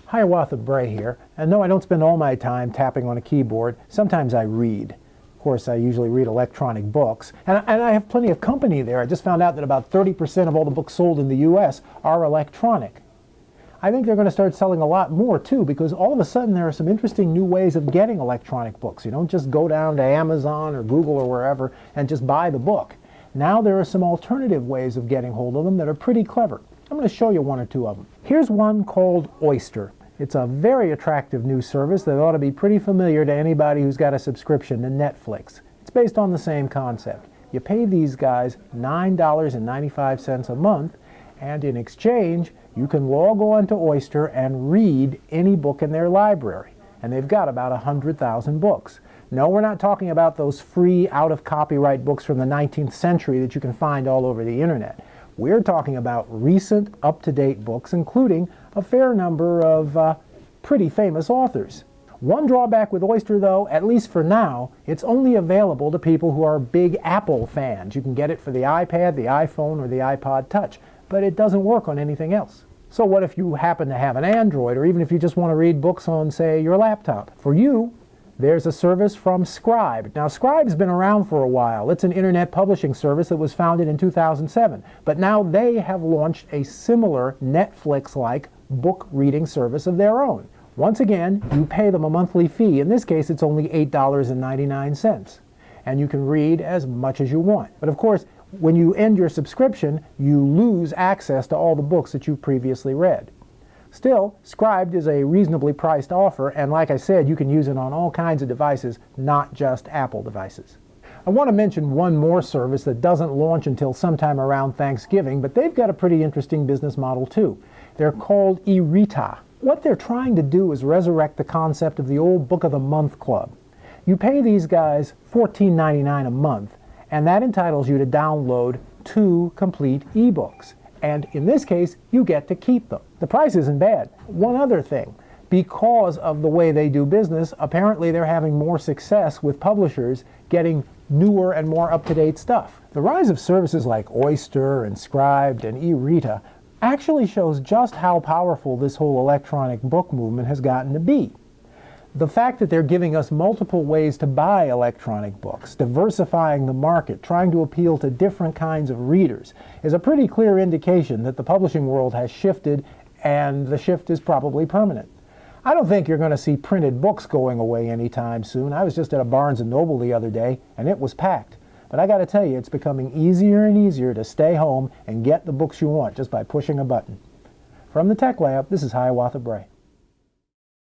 Hiawatha Bray here, and no, I don't spend all my time tapping on a keyboard. Sometimes I read. Of course, I usually read electronic books, and I have plenty of company there. I just found out that about 30% of all the books sold in the U.S. are electronic. I think they're going to start selling a lot more, too, because all of a sudden there are some interesting new ways of getting electronic books. You don't just go down to Amazon or Google or wherever and just buy the book. Now there are some alternative ways of getting hold of them that are pretty clever. I'm going to show you one or two of them. Here's one called Oyster. It's a very attractive new service that ought to be pretty familiar to anybody who's got a subscription to Netflix. It's based on the same concept. You pay these guys $9.95 a month, and in exchange, you can log on to Oyster and read any book in their library. And they've got about 100,000 books. No, we're not talking about those free, out-of-copyright books from the 19th century that you can find all over the internet. We're talking about recent, up-to-date books, including a fair number of pretty famous authors. One drawback with Oyster, though, at least for now, it's only available to people who are big Apple fans. You can get it for the iPad, the iPhone, or the iPod Touch, but it doesn't work on anything else. So what if you happen to have an Android, or even if you just want to read books on, say, your laptop? For you, there's a service from Scribe. Now, Scribe's been around for a while. It's an internet publishing service that was founded in 2007. But now they have launched a similar Netflix-like book reading service of their own. Once again, you pay them a monthly fee. In this case, it's only $8.99. And you can read as much as you want. But of course, when you end your subscription, you lose access to all the books that you've previously read. Still, Scribed is a reasonably priced offer, and like I said, you can use it on all kinds of devices, not just Apple devices. I want to mention one more service that doesn't launch until sometime around Thanksgiving, but they've got a pretty interesting business model too. They're called e-Rita. What they're trying to do is resurrect the concept of the old Book of the Month Club. You pay these guys $14.99 a month, and that entitles you to download 2 complete ebooks. And in this case, you get to keep them. The price isn't bad. One other thing, because of the way they do business, apparently they're having more success with publishers getting newer and more up-to-date stuff. The rise of services like Oyster and Scribed and e-Rita actually shows just how powerful this whole electronic book movement has gotten to be. The fact that they're giving us multiple ways to buy electronic books, diversifying the market, trying to appeal to different kinds of readers, is a pretty clear indication that the publishing world has shifted, and the shift is probably permanent. I don't think you're going to see printed books going away anytime soon. I was just at a Barnes & Noble the other day, and it was packed. But I got to tell you, it's becoming easier and easier to stay home and get the books you want just by pushing a button. From the Tech Lab, this is Hiawatha Bray.